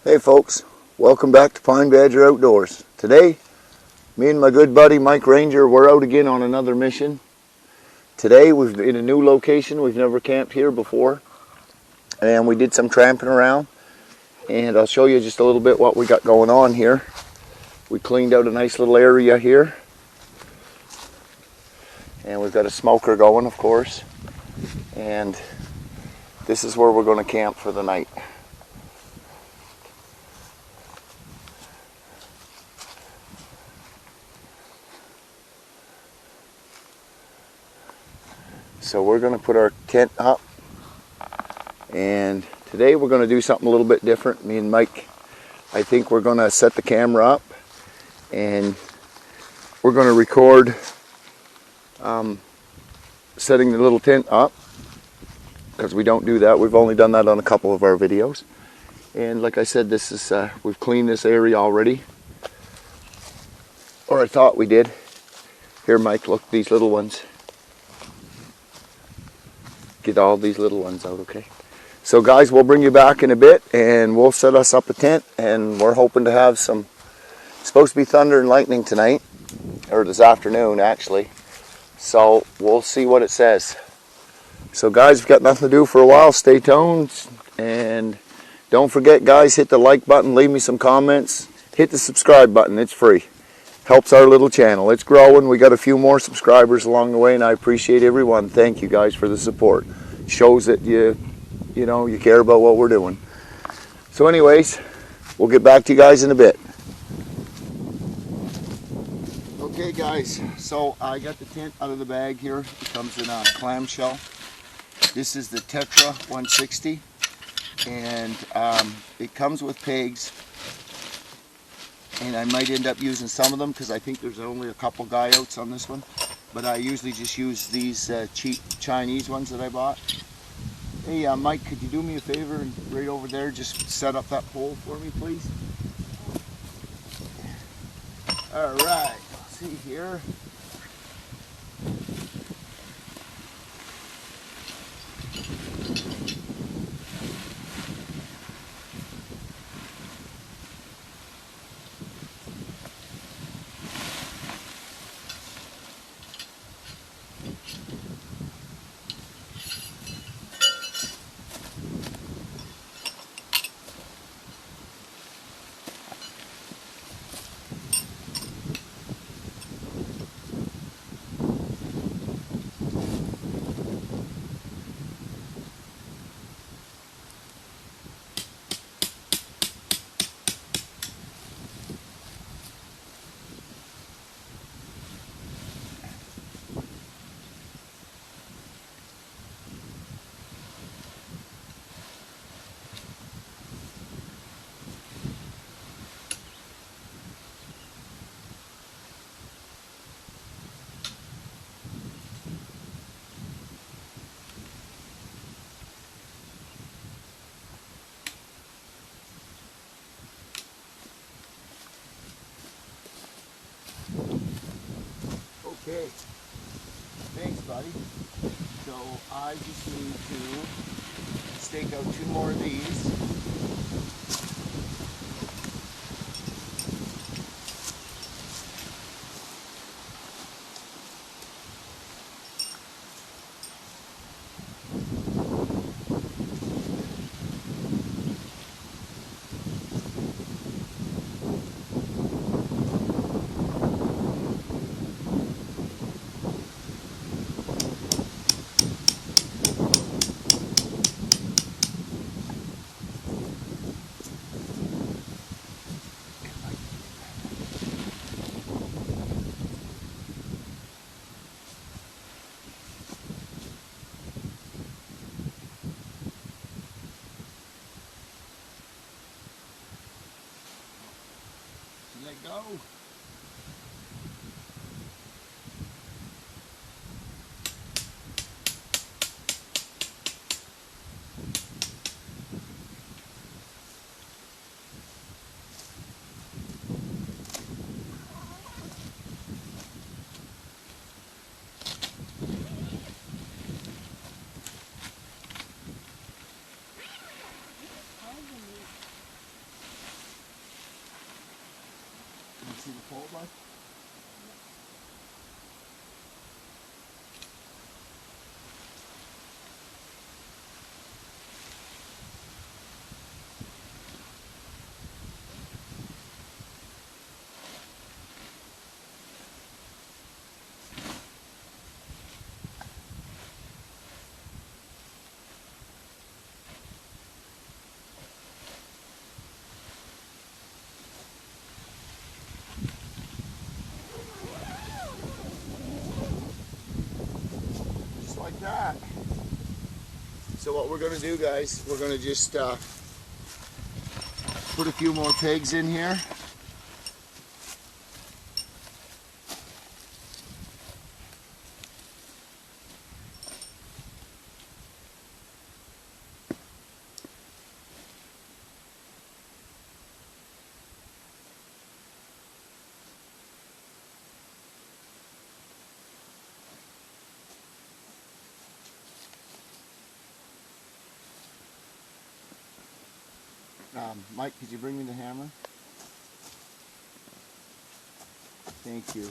Hey folks, welcome back to Pine Badger Outdoors. Today, me and my good buddy Mike Ranger, we're out again on another mission. Today we're in a new location. We've never camped here before. And we did some tramping around. And I'll show you just a little bit what we got going on here. We cleaned out a nice little area here. And we've got a smoker going, of course. And this is where we're going to camp for the night. So we're going to put our tent up, and today we're going to do something a little bit different. Me and Mike, I think we're going to set the camera up and we're going to record setting the little tent up, because we don't do that. We've only done that on a couple of our videos. And like I said, this is we've cleaned this area already, or I thought we did. Here, Mike, look, these little ones. Get all these little ones out, okay? So guys, we'll bring you back in a bit and we'll set us up a tent, and we're hoping to have some, it's supposed to be thunder and lightning tonight, or this afternoon actually. So we'll see what it says. So guys, we've got nothing to do for a while. Stay tuned, and don't forget guys, hit the like button, leave me some comments, hit the subscribe button, it's free. Helps our little channel. It's growing. We got a few more subscribers along the way, and I appreciate everyone. Thank you guys for the support. Shows that you care about what we're doing. So anyways, we'll get back to you guys in a bit. Okay guys, so I got the tent out of the bag here. It comes in a clamshell. This is the Tetra 160, and it comes with pegs. And I might end up using some of them because I think there's only a couple guy outs on this one. But I usually just use these cheap Chinese ones that I bought. Hey Mike, could you do me a favor and right over there just set up that pole for me, please? Alright, let's see here. Okay, thanks buddy. So I just need to stake out 2 more of these. Let go. pole, bud? Just like that. So what we're going to do, guys, we're going to just put a few more pegs in here. Mike, could you bring me the hammer? Thank you.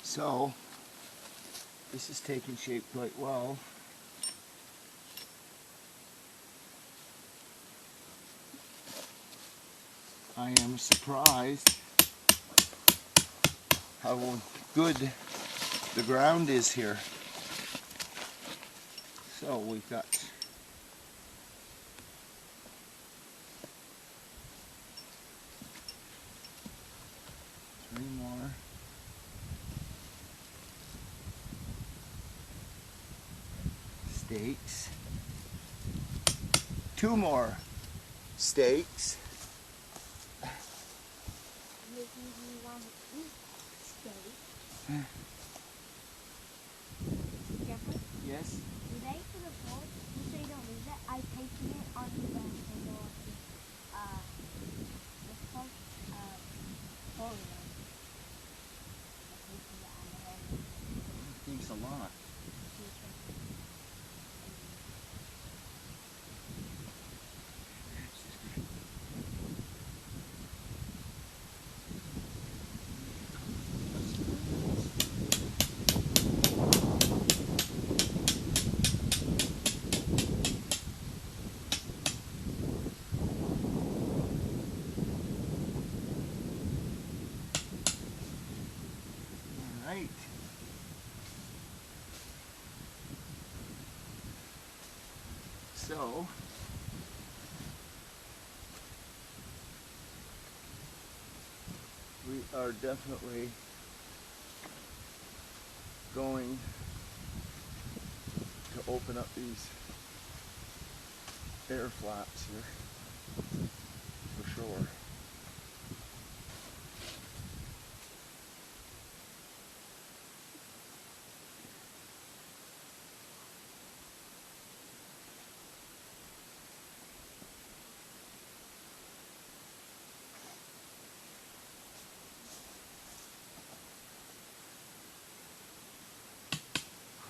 So, this is taking shape quite well. I am surprised how good the ground is here. So we've got three more. Stakes. Two more stakes. Yes? Today for the pole, just so you don't lose it, I taken it on the handle of the, what's it called? Four-wheeler. I taken it on the handle. Thanks a lot. Right. So, we are definitely going to open up these air flaps here, for sure.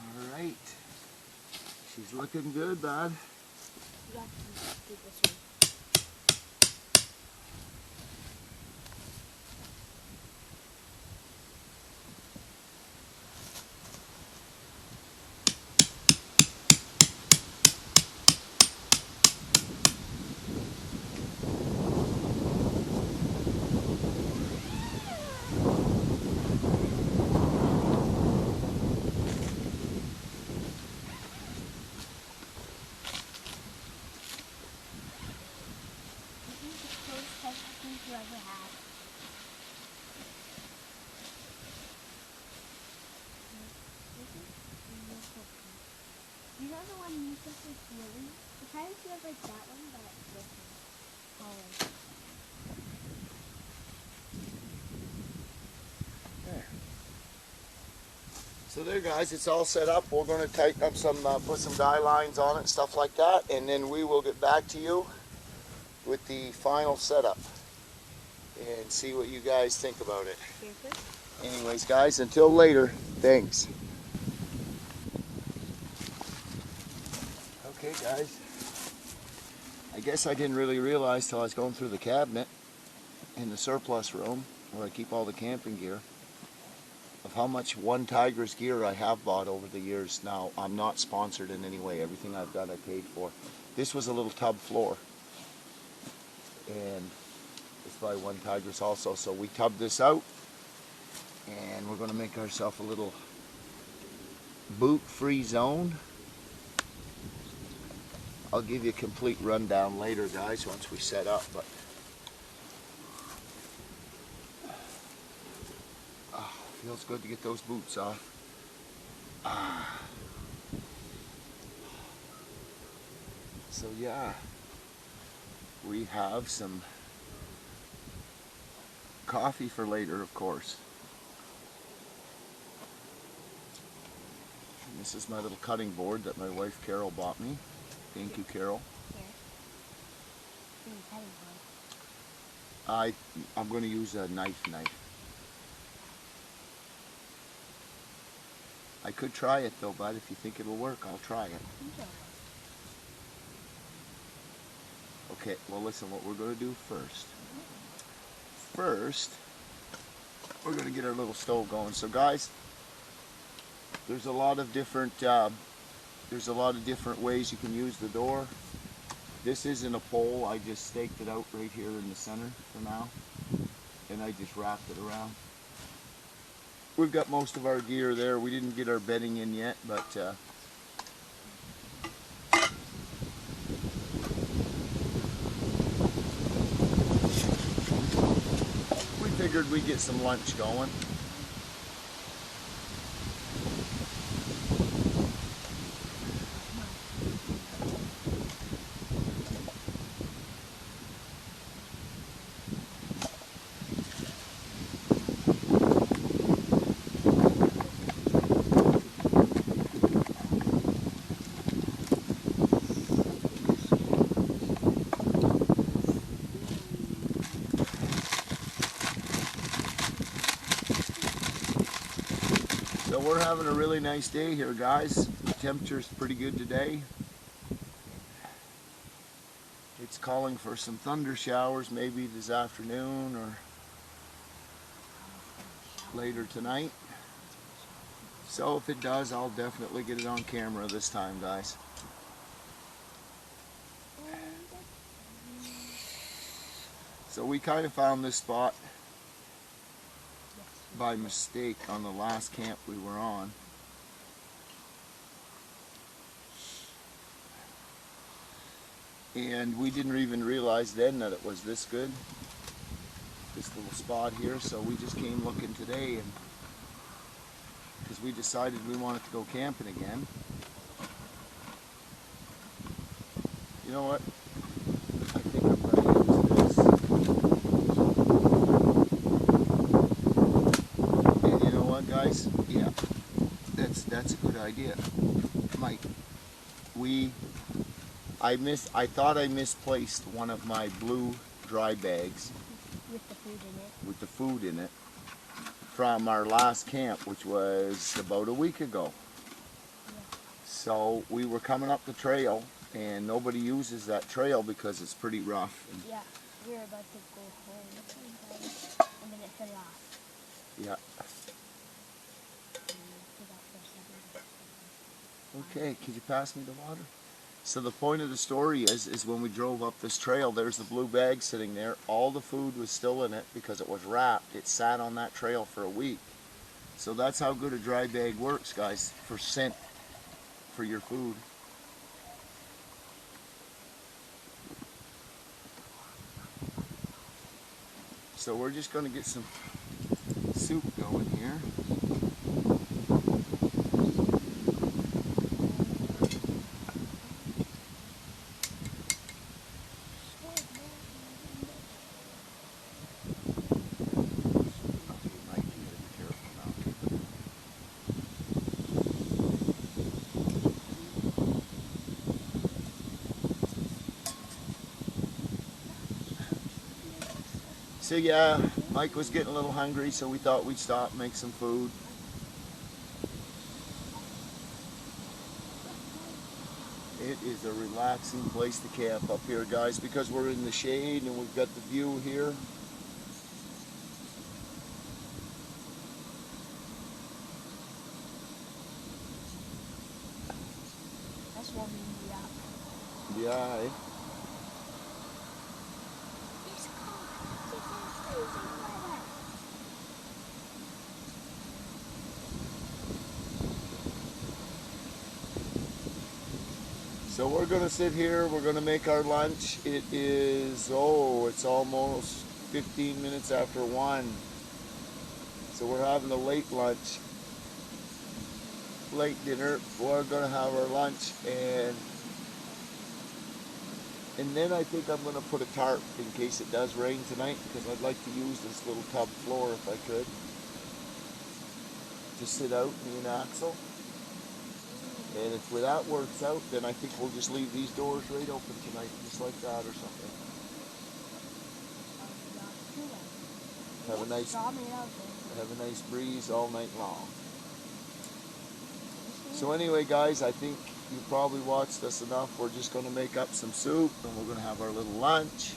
All right. She's looking good, bud. You have to do this one. You know the one you took with Lily? It kind of feels like that one, but different colors. There. So there, guys, it's all set up. We're going to tighten up some, put some guy lines on it, stuff like that, and then we will get back to you with the final setup and see what you guys think about it. Anyways, guys, until later, thanks. Okay, guys. I guess I didn't really realize till I was going through the cabinet in the surplus room where I keep all the camping gear of how much one Tigris gear I have bought over the years. Now, I'm not sponsored in any way. Everything I've got I paid for. This was a little tub floor. And it's by one Tigris also. So we tubbed this out. And we're going to make ourselves a little boot-free zone. I'll give you a complete rundown later, guys, once we set up. But feels good to get those boots off. So yeah, we have some coffee for later, of course. And this is my little cutting board that my wife Carol bought me. Thank you, Carol. I'm going to use a knife. I could try it though, bud. If you think it'll work, I'll try it. Okay, well listen, what we're going to do first. First, we're going to get our little stove going. So guys, there's a lot of different ways you can use the door. This isn't a pole. I just staked it out right here in the center for now, and I just wrapped it around. We've got most of our gear there. We didn't get our bedding in yet, but we figured we'd get some lunch going. So we're having a really nice day here, guys. The temperature's pretty good today. It's calling for some thunder showers maybe this afternoon or later tonight. So if it does, I'll definitely get it on camera this time, guys. So we kind of found this spot by mistake on the last camp we were on. And we didn't even realize then that it was this good, this little spot here. So we just came looking today, and because we decided we wanted to go camping again. You know what? I think I'm going to use this. And you know what, guys? Yeah, that's a good idea, Mike. I thought I misplaced one of my blue dry bags with the food in it from our last camp, which was about a week ago. Yeah. So we were coming up the trail, and nobody uses that trail because it's pretty rough. Yeah, we were about to go home, and then it fell off. Yeah. Okay, could you pass me the water? So the point of the story is when we drove up this trail, there's the blue bag sitting there. All the food was still in it because it was wrapped. It sat on that trail for a week. So that's how good a dry bag works, guys, for scent for your food. So we're just going to get some soup going here. So yeah, Mike was getting a little hungry, so we thought we'd stop and make some food. It is a relaxing place to camp up here, guys, because we're in the shade and we've got the view here. That's warming me up. Yeah, eh? It's cold. It's freezing weather. So we're gonna sit here, we're gonna make our lunch. It is, it's almost 15 minutes after 1. So we're having a late lunch, late dinner. We're gonna have our lunch and then I think I'm gonna put a tarp in case it does rain tonight, because I'd like to use this little tub floor if I could. To sit out, me and Axel. And if that works out, then I think we'll just leave these doors right open tonight, just like that or something. Have a nice breeze all night long. So anyway, guys, I think you probably watched us enough. We're just going to make up some soup and we're going to have our little lunch.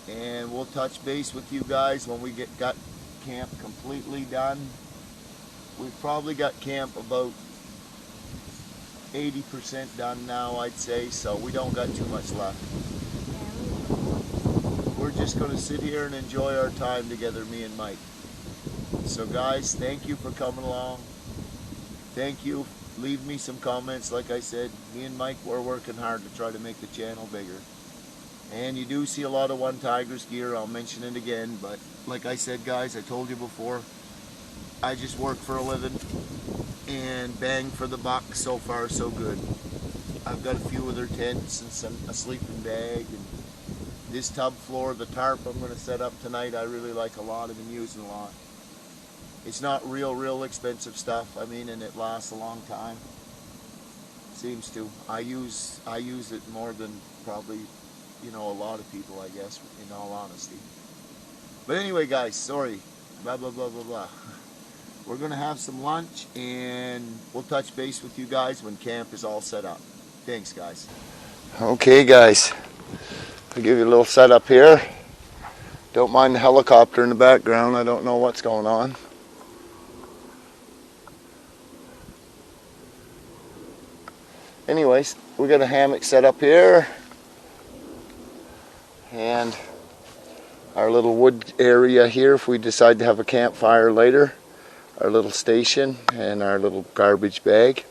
And we'll touch base with you guys when we got camp completely done. We've probably got camp about 80% done now, I'd say, so we don't got too much left. We're just going to sit here and enjoy our time together, me and Mike. So guys, thank you for coming along. Thank you. Leave me some comments. Like I said, me and Mike, we're working hard to try to make the channel bigger. And you do see a lot of One Tigris gear. I'll mention it again, but like I said, guys, I told you before, I just work for a living and bang for the buck. So far so good. I've got a few other tents and a sleeping bag, and this tub floor, the tarp I'm going to set up tonight, I really like a lot. I've been using a lot. It's not real expensive stuff, I mean, and it lasts a long time. Seems to. I use it more than probably, a lot of people, I guess, in all honesty. But anyway, guys, sorry, blah blah blah blah blah. We're gonna have some lunch and we'll touch base with you guys when camp is all set up. Thanks, guys. Okay, guys, I'll give you a little setup here. Don't mind the helicopter in the background. I don't know what's going on. Anyways, we got a hammock set up here and our little wood area here if we decide to have a campfire later. Our little station and our little garbage bag.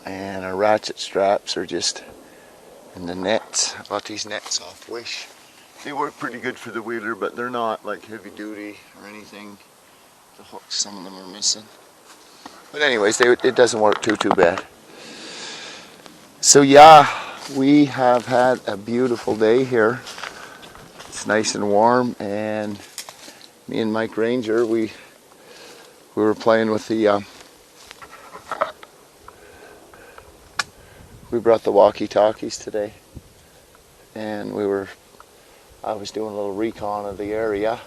And our ratchet straps are just in the nets. I bought these nets off Wish. They work pretty good for the wheeler, but they're not like heavy duty or anything. The hooks, some of them are missing. But anyways, it doesn't work too bad. So yeah, we have had a beautiful day here. It's nice and warm, and me and Mike Ranger, we were playing with the, we brought the walkie-talkies today, and I was doing a little recon of the area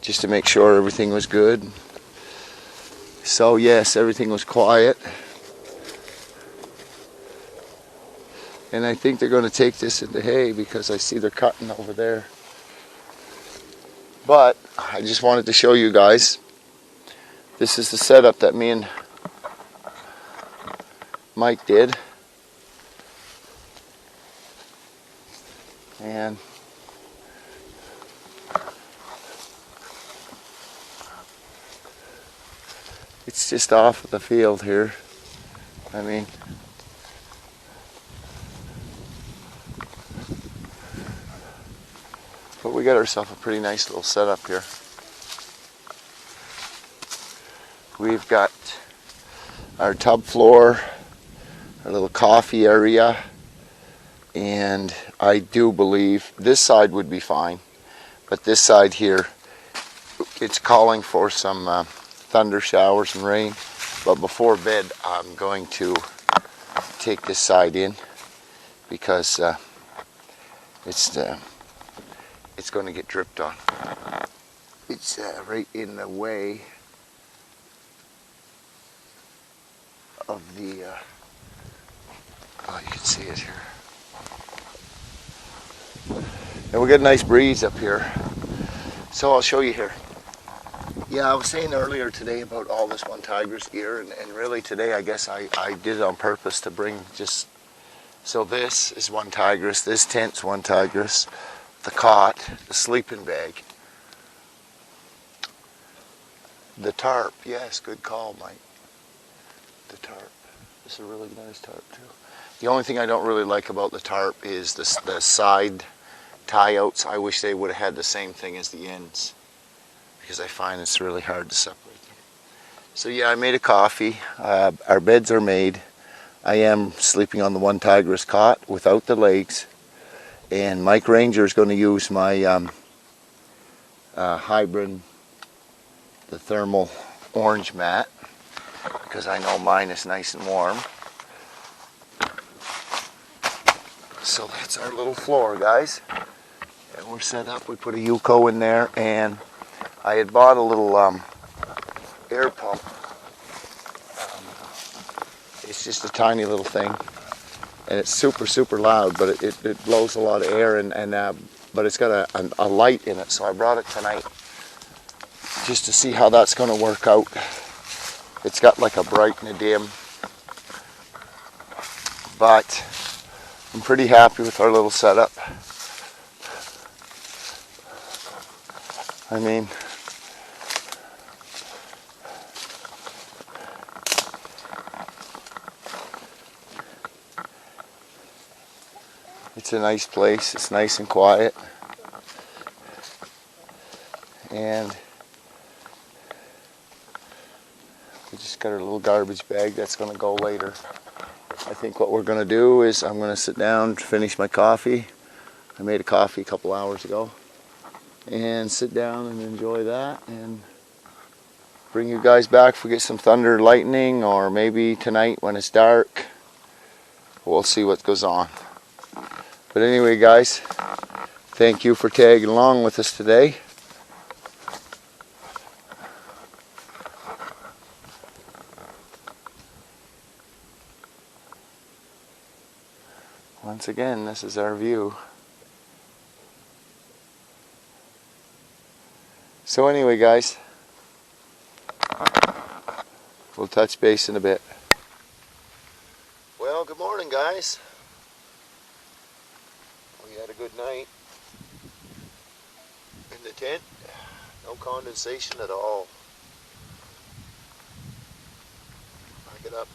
just to make sure everything was good. So yes, everything was quiet. And I think they're going to take this into hay because I see they're cutting over there. But I just wanted to show you guys. This is the setup that me and Mike did. And it's just off of the field here. I mean, but we got ourselves a pretty nice little setup here. We've got our tub floor, our little coffee area, and I do believe this side would be fine, but this side here, it's calling for some thunder showers and rain. But before bed, I'm going to take this side in because it's going to get dripped on. It's right in the way of the, oh, you can see it here. And we get a nice breeze up here. So I'll show you here. Yeah, I was saying earlier today about all this one tigris gear, and really today I guess I did it on purpose to bring just, so this is one tigris, this tent's one tigris, the cot, the sleeping bag, the tarp, yes, good call, Mike, the tarp. This is a really nice tarp too. The only thing I don't really like about the tarp is the side tie outs. I wish they would have had the same thing as the ends, because I find it's really hard to separate them. So yeah, I made a coffee. Our beds are made. I am sleeping on the one tigris cot without the legs, and Mike Ranger is going to use my hybrid, the thermal orange mat, because I know mine is nice and warm. So that's our little floor, guys. And we're set up. We put a Yuko in there, and I had bought a little air pump. It's just a tiny little thing, and it's super loud, but it blows a lot of air, but it's got a light in it, so I brought it tonight just to see how that's going to work out. It's got like a bright and a dim, but I'm pretty happy with our little setup. I mean, it's a nice place. It's nice and quiet. And we just got our little garbage bag that's going to go later. I think what we're going to do is I'm going to sit down, finish my coffee. I made a coffee a couple hours ago. And sit down and enjoy that, and bring you guys back if we get some thunder, lightning, or maybe tonight when it's dark. We'll see what goes on. But anyway, guys, thank you for tagging along with us today. Once again, this is our view. So anyway, guys, we'll touch base in a bit. Well, good morning, guys. We had a good night in the tent. No condensation at all. I got up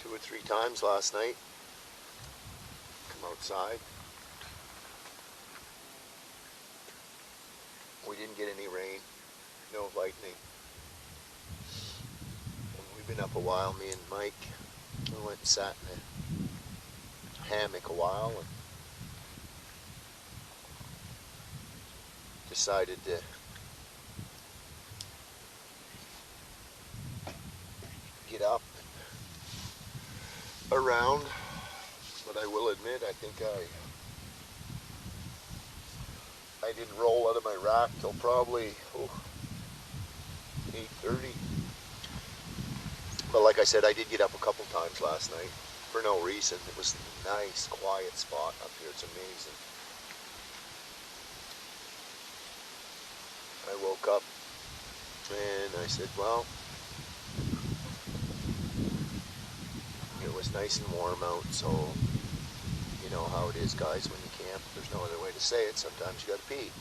2 or 3 times last night. Come outside. We didn't get any rain, no lightning. And we've been up a while, me and Mike. We went and sat in a hammock a while and decided to get up and around. But I will admit, I think I didn't roll out of my rack till probably 8:30. But like I said, I did get up a couple times last night for no reason. It was a nice, quiet spot up here. It's amazing. I woke up and I said, well, it was nice and warm out, so you know how it is, guys, when you camp. There's no other way to say it. Sometimes you gotta pee.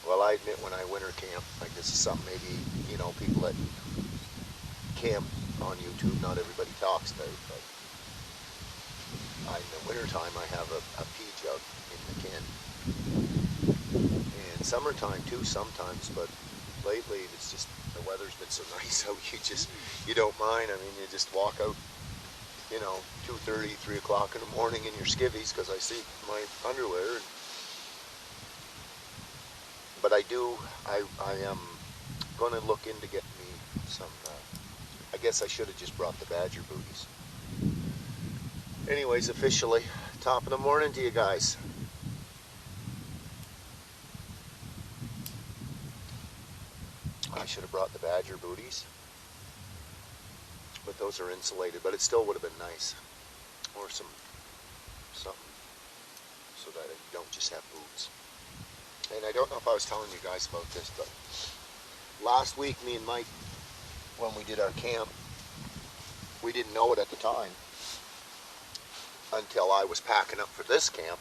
Well, I admit when I winter camp, like this is something maybe, you know, people that camp on YouTube, not everybody talks about, but in the wintertime I have a pee jug in the tent. And summertime too sometimes, but lately it's just, the weather's been so nice out, you don't mind. I mean, you just walk out, you know, 2:30, 3 o'clock in the morning in your skivvies, because I see my underwear. But I am going to look into getting me some, I guess I should have just brought the Badger booties. Anyways, officially, top of the morning to you guys. should have brought the badger booties, but those are insulated, but it still would have been nice. Or something so that you don't just have boots. And I don't know if I was telling you guys about this, but last week me and Mike, when we did our camp, we didn't know it at the time until I was packing up for this camp,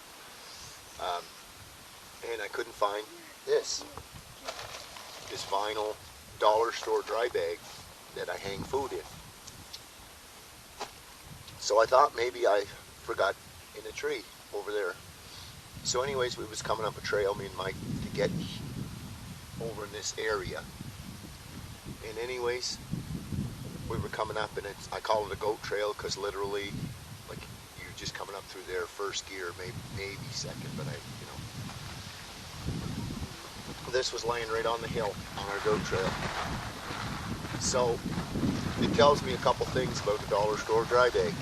and I couldn't find this vinyl dollar store dry bag that I hang food in. So I thought maybe I forgot in a tree over there. So anyways, we was coming up a trail, me and Mike, to get over in this area. And anyways, we were coming up, and I call it a goat trail because literally, like, you're just coming up through there, first gear, maybe second, but this was laying right on the hill on our goat trail. So it tells me a couple things about the dollar store dry bag.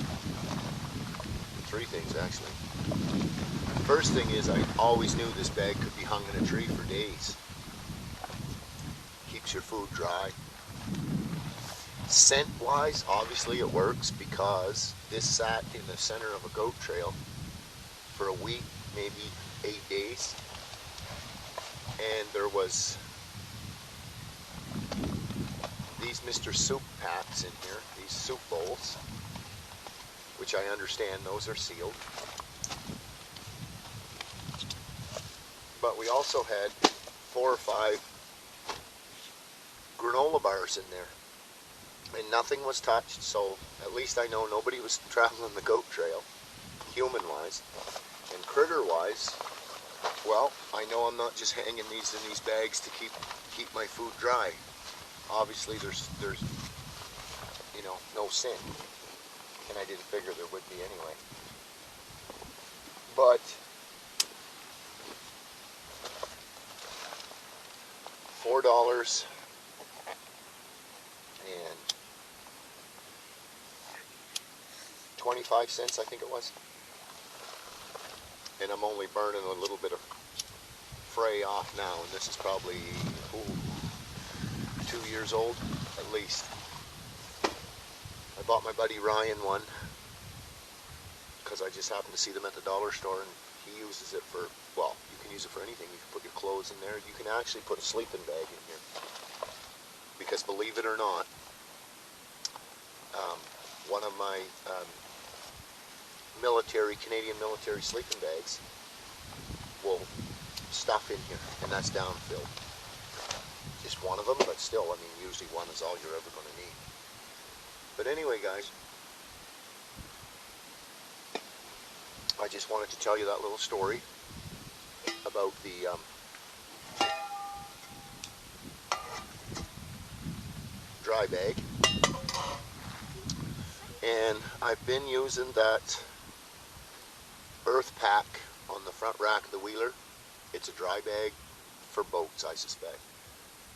3 things actually. First thing is, I always knew this bag could be hung in a tree for days. Keeps your food dry. Scent wise, obviously it works because this sat in the center of a goat trail for a week, maybe 8 days. And there was these Mr. Soup packs in here, these soup bowls, which I understand those are sealed. But we also had 4 or 5 granola bars in there. And nothing was touched, so at least I know nobody was traveling the goat trail, human-wise. And critter-wise, well, I know I'm not just hanging these in these bags to keep my food dry. Obviously, there's no sin, and I didn't figure there would be anyway. But $4 and 25 cents, I think it was. And I'm only burning a little bit of fray off now, and this is probably 2 years old at least. I bought my buddy Ryan one because I just happened to see them at the dollar store, and he uses it for, well, you can use it for anything. You can put your clothes in there. You can actually put a sleeping bag in here, because believe it or not, one of my Canadian military sleeping bags will stuff in here, and that's down-filled. Just one of them, but still, I mean, usually one is all you're ever going to need. But anyway, guys, I just wanted to tell you that little story about the dry bag. And I've been using that earth pack on the front rack of the wheeler. It's a dry bag for boats, I suspect.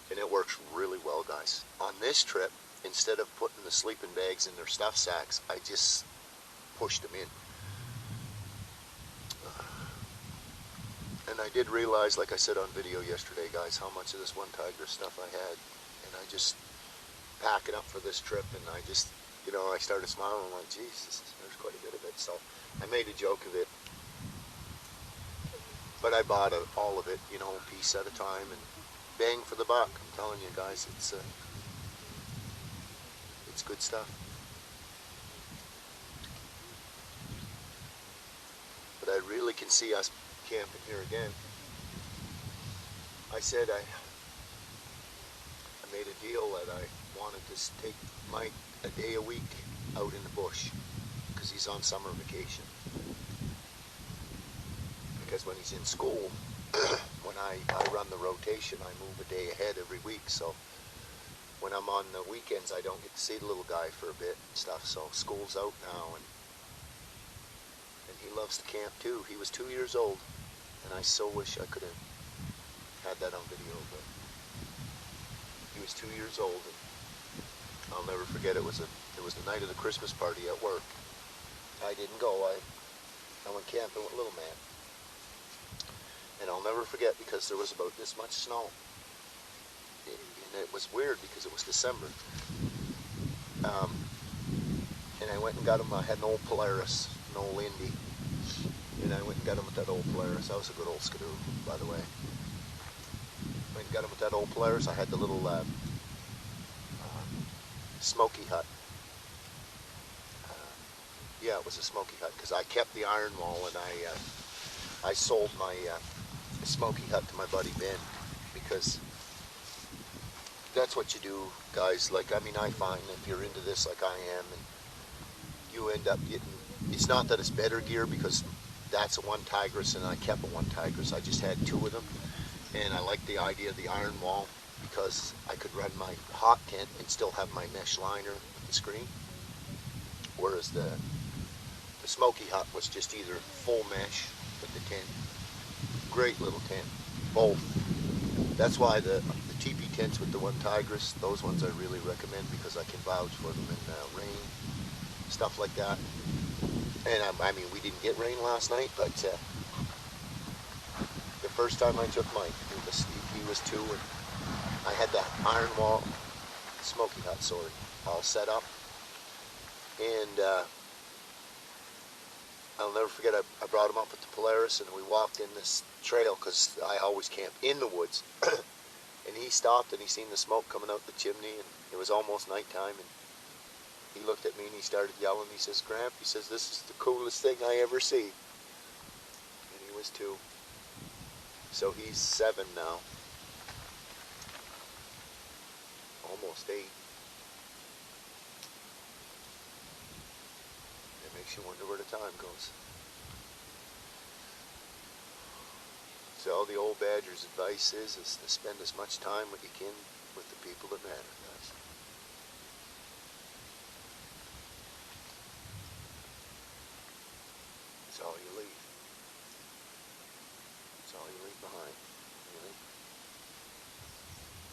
And it works really well, guys. On this trip, instead of putting the sleeping bags in their stuff sacks, I just pushed them in. And I did realize, like I said on video yesterday, guys, how much of this one tigris stuff I had. And I just pack it up for this trip, and I just, I started smiling. I'm like, geez, there's quite a bit of it. So I made a joke of it. But I bought all of it, a piece at a time, and bang for the buck. I'm telling you guys, it's good stuff. But I really can see us camping here again. I said I made a deal that I wanted to take Mike a day a week out in the bush, because he's on summer vacation. Because when he's in school, when I run the rotation, I move a day ahead every week. So when I'm on the weekends, I don't get to see the little guy for a bit and stuff. So school's out now, and he loves to camp too. He was 2 years old, and I so wish I could have had that on video, but he was 2 years old, and I'll never forget. It was the night of the Christmas party at work. I didn't go. I went camping with little man. And I'll never forget, because there was about this much snow in it was weird because it was December. And I went and got him. I had an old Polaris, an old Indy, and I went and got him with that old Polaris. That was a good old Skidoo, by the way. Went and got him with that old Polaris. I had the little smoky hut. Yeah, it was a smoky hut because I kept the iron wall, and I sold my smoky hut to my buddy Ben because that's what you do, guys. Like, I mean, I find if you're into this like I am, and you end up getting, it's not that it's better gear because that's a one tigris and I kept a one tigris. I just had two of them, and I like the idea of the iron wall because I could run my hot tent and still have my mesh liner with the screen, whereas the smoky hut was just either full mesh with the tent. Great little tent, both. That's why the teepee tents with the one tigris, those ones I really recommend because I can vouch for them in rain, stuff like that. And I mean, we didn't get rain last night, but the first time I took Mike, he was 2, and I had the iron wall, smoky hut, sorry, all set up. And I'll never forget, I brought him up with the Polaris, and we walked in this trail because I always camp in the woods. And he stopped and he seen the smoke coming out the chimney, and it was almost nighttime, and he looked at me and he started yelling. He says, "Gramp," he says, "this is the coolest thing I ever see." And he was 2. So he's 7 now. Almost 8. It makes you wonder where the time goes. So all the old badger's advice is to spend as much time as you can with the people that matter, guys. It's all you leave. It's all you leave behind. Really.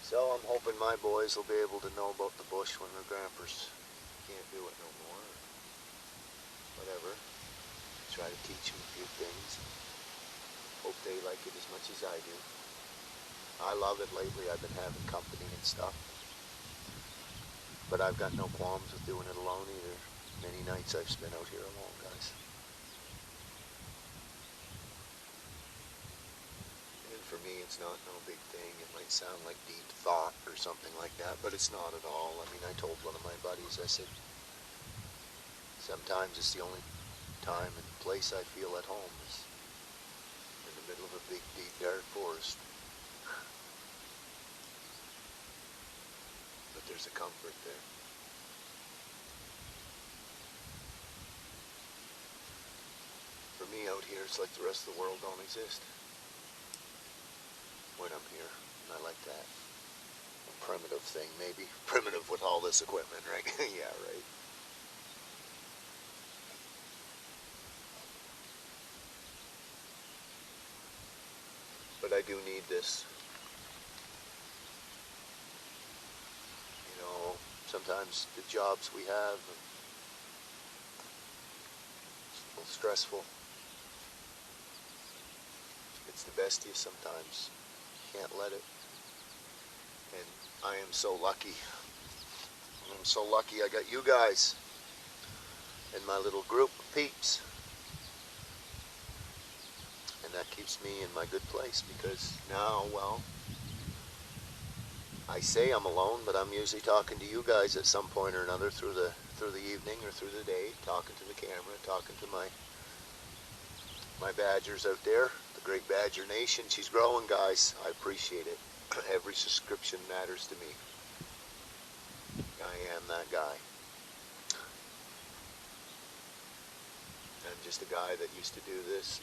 So I'm hoping my boys will be able to know about the bush when their grandpas can't do it no more. Or whatever. Try to teach them a few things. Hope they like it as much as I do. I love it lately. I've been having company and stuff. But I've got no qualms with doing it alone either. Many nights I've spent out here alone, guys. And for me, it's not no big thing. It might sound like deep thought or something like that, but it's not at all. I mean, I told one of my buddies, I said, sometimes it's the only time and place I feel at home is in the middle of a big, deep, dark forest. But there's a comfort there. For me out here, it's like the rest of the world don't exist when I'm here. And I like that. A primitive thing, maybe. Primitive with all this equipment, right? Yeah, right. But I do need this. You know, sometimes the jobs we have are a little stressful. It's the best of you sometimes. Can't let it. And I am so lucky. I'm so lucky I got you guys and my little group of peeps. And that keeps me in my good place because now, well, I say I'm alone, but I'm usually talking to you guys at some point or another through the evening or through the day, talking to the camera, talking to my badgers out there, the great Badger Nation. She's growing, guys. I appreciate it. Every subscription matters to me. I am that guy. I'm just a guy that used to do this.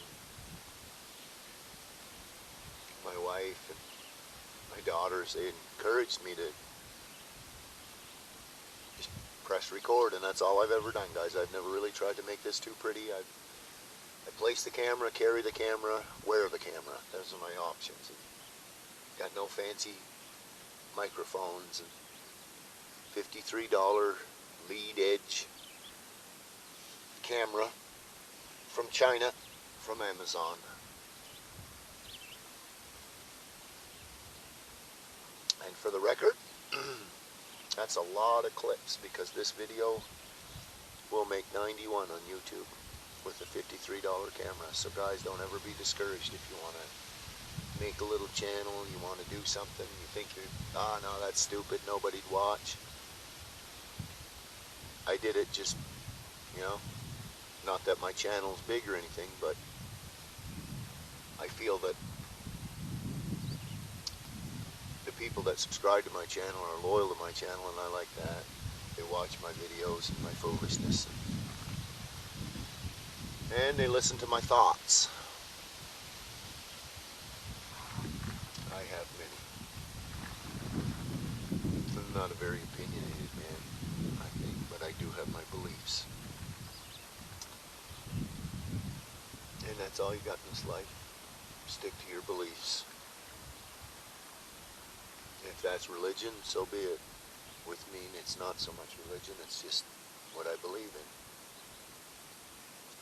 My wife and my daughters, they encouraged me to just press record, and that's all I've ever done, guys. I've never really tried to make this too pretty. I place the camera, carry the camera, wear the camera. Those are my options. Got no fancy microphones and $53 lead edge camera from China, from Amazon. And for the record, That's a lot of clips because this video will make 91 on YouTube with a $53 camera. So guys, don't ever be discouraged if you want to make a little channel, you want to do something, you think no, that's stupid, nobody'd watch. I did it just, not that my channel's big or anything, but I feel that the people that subscribe to my channel are loyal to my channel, and I like that. They watch my videos and my foolishness, and they listen to my thoughts. I have many. I'm not a very opinionated man, I think, but I do have my beliefs. And that's all you got in this life. Stick to your beliefs. If that's religion, so be it. With me, it's not so much religion, it's just what I believe in.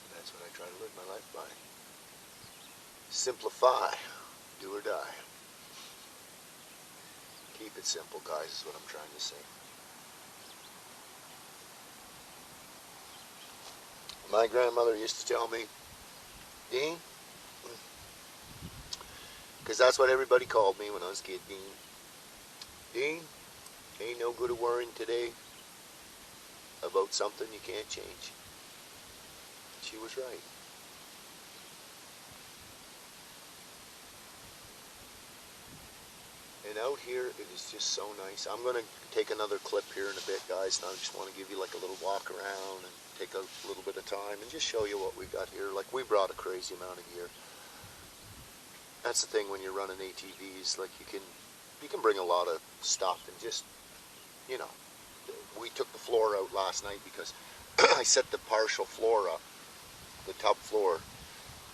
And that's what I try to live my life by. Simplify. Do or die. Keep it simple, guys, is what I'm trying to say. My grandmother used to tell me, Dean, because that's what everybody called me when I was a kid, Dean. Dean, ain't no good of worrying today about something you can't change. She was right. And out here, it is just so nice. I'm going to take another clip here in a bit, guys, and I just want to give you like a little walk around and take a little bit of time and just show you what we got here. Like, we brought a crazy amount of gear. That's the thing when you're running ATVs, like you can bring a lot of stuff and just, we took the floor out last night because I set the partial floor up, the tub floor,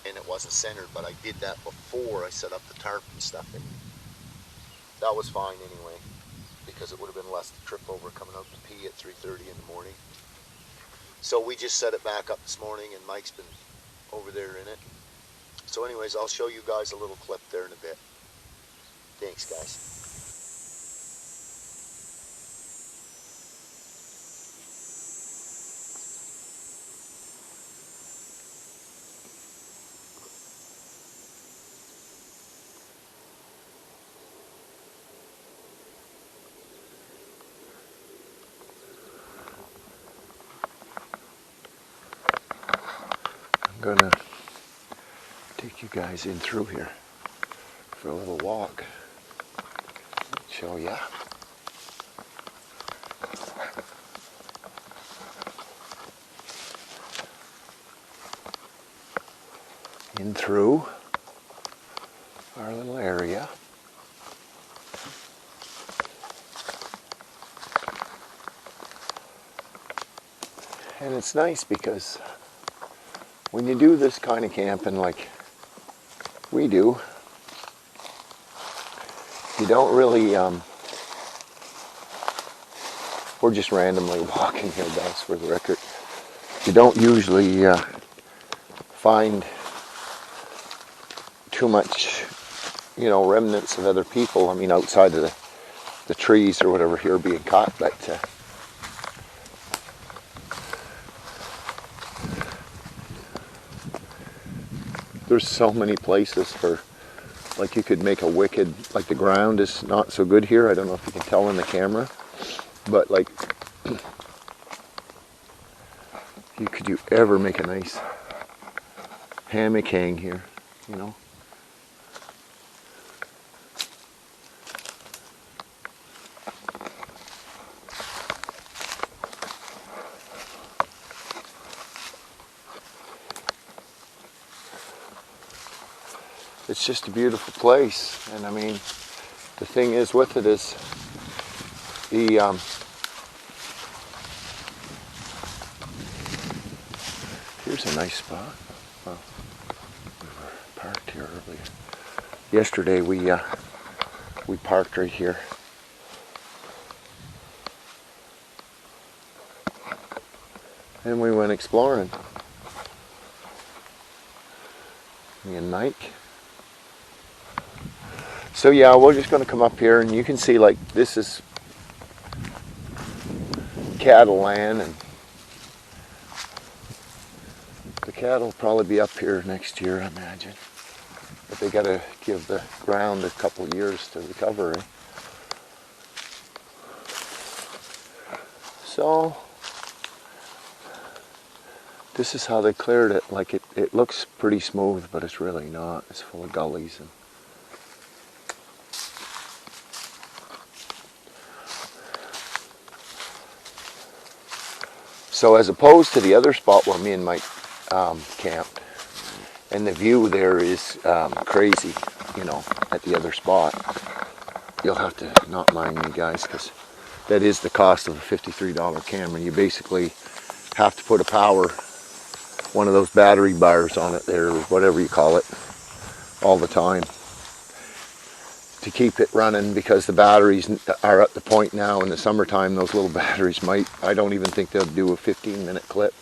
and it wasn't centered, but I did that before I set up the tarp and stuff, and that was fine anyway, because it would have been less to trip over coming out to pee at 3:30 in the morning. So we just set it back up this morning, and Mike's been over there in it. So anyways, I'll show you guys a little clip there in a bit. Thanks, guys. I'm gonna take you guys in through here for a little walk. Show ya. In through our little area. And it's nice because when you do this kind of camping like we do, you don't really, we're just randomly walking here, guys, for the record. You don't usually find too much, remnants of other people. I mean, outside of the trees or whatever here being caught, but there's so many places for, like, you could make a wicked, like, the ground is not so good here. I don't know if you can tell in the camera, but like, could you ever make a nice hammock hang here, It's just a beautiful place, and I mean, the thing is with it is here's a nice spot. Well, we were parked here earlier. Yesterday we parked right here. And we went exploring. Me and Mike. So yeah, we're just going to come up here, and you can see, like, this is cattle land, and the cattle will probably be up here next year, I imagine. But they got to give the ground a couple years to recover. Eh? So this is how they cleared it. Like it looks pretty smooth, but it's really not. It's full of gullies. And so as opposed to the other spot where me and Mike camped, and the view there is crazy, you know, at the other spot. You'll have to not mind me, guys, because that is the cost of a $53 camera. You basically have to put one of those battery bars on it there, or whatever you call it, all the time to keep it running, because the batteries are at the point now in the summertime, those little batteries I don't even think they'll do a 15-minute clip.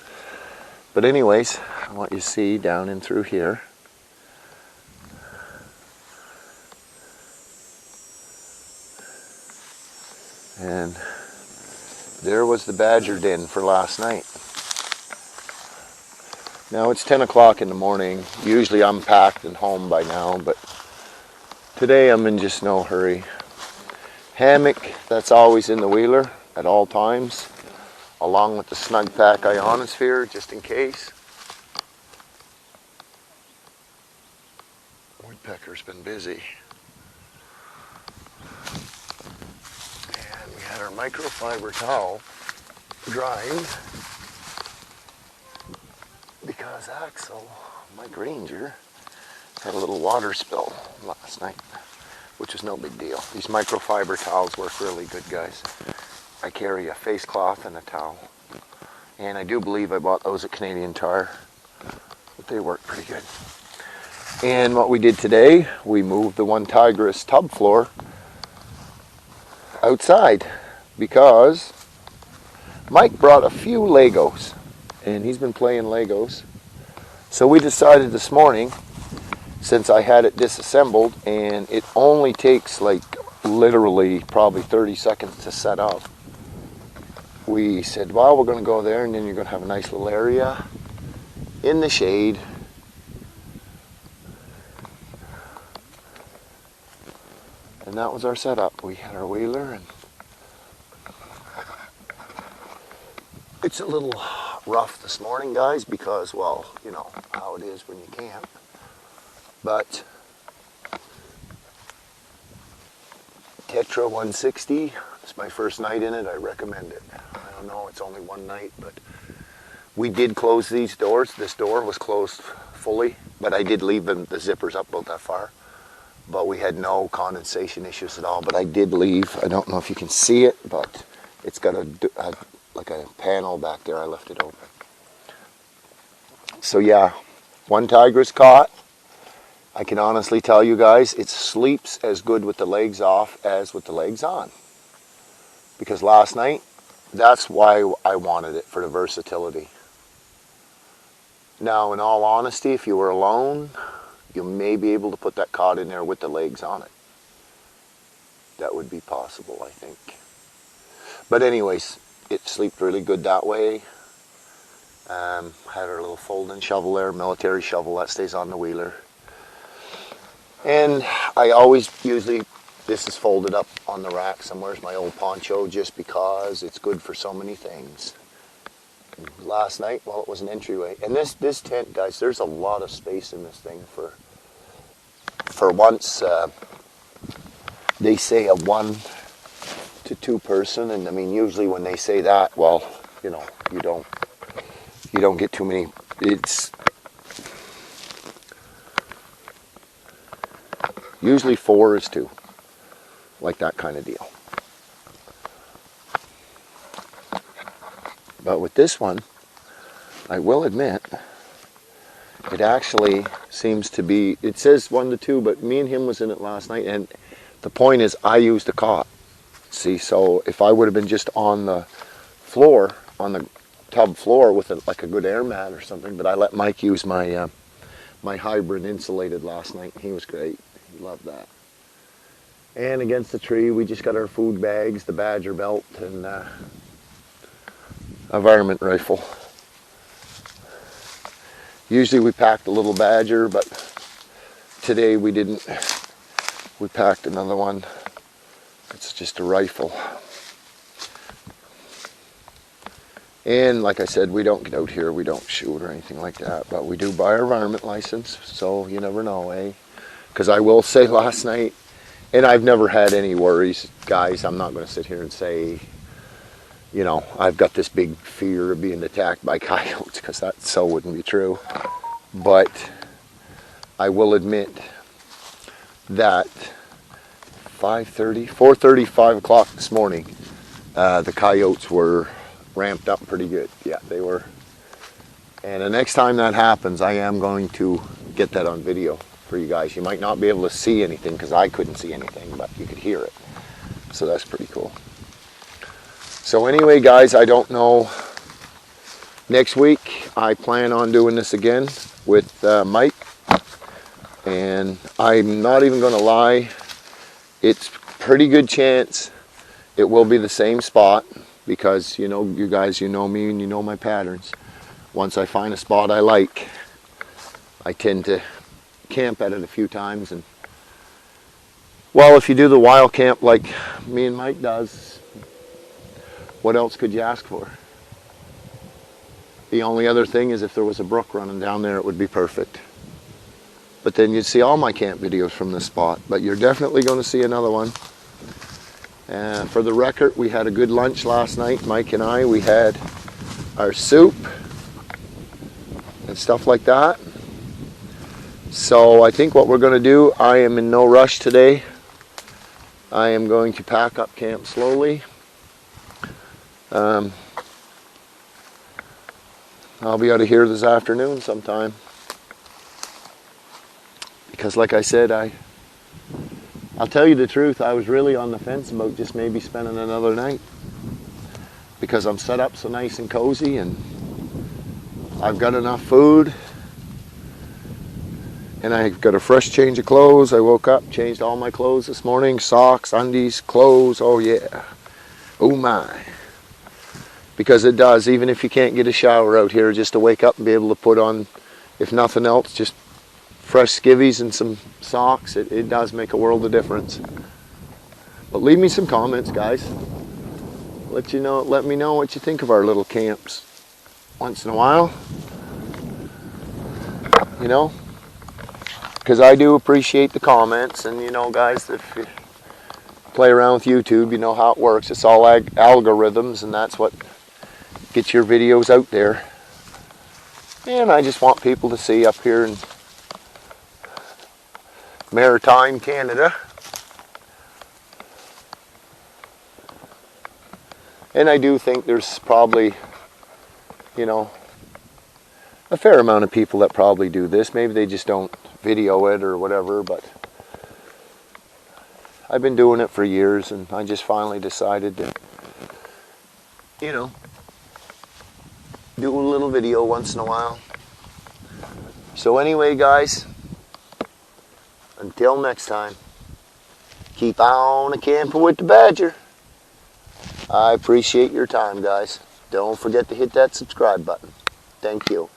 But anyways, I want you to see down in through here. And there was the badger den for last night. Now it's 10 o'clock in the morning. Usually I'm packed and home by now, but today I'm in just no hurry. Hammock, that's always in the wheeler at all times, along with the Snug Pack ionosphere, just in case. Woodpecker's been busy. And we had our microfiber towel drying because Axel, Mike Ranger, had a little water spill last night, which is no big deal. These microfiber towels work really good, guys. I carry a face cloth and a towel. And I do believe I bought those at Canadian Tire, but they work pretty good. And what we did today, we moved the one tigris tub floor outside because Mike brought a few Legos, and he's been playing Legos. So we decided this morning, since I had it disassembled, and it only takes like literally probably 30 seconds to set up, we said, well, we're going to go there, and then you're going to have a nice little area in the shade. And that was our setup. We had our wheeler, and it's a little rough this morning, guys, because, well, you know how it is when you camp. But Tetra 160, it's my first night in it. I recommend it. I don't know, it's only one night, but we did close these doors. This door was closed fully, but I did leave the zippers up about that far. But we had no condensation issues at all. But I did leave. I don't know if you can see it, but it's got like a panel back there. I left it open. So yeah, one tigris caught. I can honestly tell you guys, it sleeps as good with the legs off as with the legs on. Because last night, that's why I wanted it, for the versatility. Now, in all honesty, if you were alone, you may be able to put that cod in there with the legs on it. That would be possible, I think. But anyways, it slept really good that way. Had our little folding shovel there, military shovel, that stays on the wheeler. And I always, usually, this is folded up on the rack somewhere, my old poncho, just because it's good for so many things. Last night, well, it was an entryway. And this tent, guys, there's a lot of space in this thing for once. They say a 1 to 2 person, and I mean, usually when they say that, well, you know, you don't get too many. It's usually 4 is 2, like that kind of deal. But with this one, I will admit, it actually seems to be, it says 1 to 2, but me and him was in it last night, and the point is I used a cot. See, so if I would have been just on the floor, on the tub floor with like a good air mat or something, but I let Mike use my my hybrid insulated last night, and he was great. He loved that. And against the tree, we just got our food bags, the badger belt, and a varmint rifle. Usually we packed a little Badger, but today we didn't. We packed another one. It's just a rifle. And like I said, we don't get out here, we don't shoot or anything like that, but we do buy our varmint license, so you never know, eh? Because I will say last night, and I've never had any worries, guys. I'm not going to sit here and say, you know, I've got this big fear of being attacked by coyotes, because that so wouldn't be true. But I will admit that 4:30, 5 o'clock this morning, the coyotes were ramped up pretty good. Yeah, they were. And the next time that happens, I am going to get that on video for you guys. You might not be able to see anything because I couldn't see anything, but you could hear it. So that's pretty cool. So anyway, guys, I don't know. Next week, I plan on doing this again with Mike. And I'm not even going to lie. It's pretty good chance it will be the same spot. Because, you know, you guys, you know me and you know my patterns. Once I find a spot I like, I tend to camp at it a few times. And, well, if you do the wild camp like me and Mike does, what else could you ask for? The only other thing is if there was a brook running down there, it would be perfect. But then you'd see all my camp videos from this spot. But you're definitely going to see another one. For the record, we had a good lunch last night, Mike and I. We had our soup and stuff like that. So I think what we're going to do, I am in no rush today. I am going to pack up camp slowly. I'll be out of here this afternoon sometime. Because like I said, I'll tell you the truth, I was really on the fence about just maybe spending another night. Because I'm set up so nice and cozy and I've got enough food. And I've got a fresh change of clothes. I woke up, changed all my clothes this morning. Socks, undies, clothes, oh yeah. Oh my. Because it does, even if you can't get a shower out here, just to wake up and be able to put on, if nothing else, just fresh skivvies and some socks, it does make a world of difference. But leave me some comments, guys. Let me know what you think of our little camps once in a while. You know, because I do appreciate the comments, and you know, guys, if you play around with YouTube, you know how it works. It's all algorithms, and that's what gets your videos out there. And I just want people to see up here in Maritime Canada. And I do think there's probably, you know, a fair amount of people that probably do this. Maybe they just don't video it or whatever, but I've been doing it for years, and I just finally decided to, you know, do a little video once in a while. So anyway, guys, until next time, keep on camping with the Badger. I appreciate your time, guys. Don't forget to hit that subscribe button. Thank you.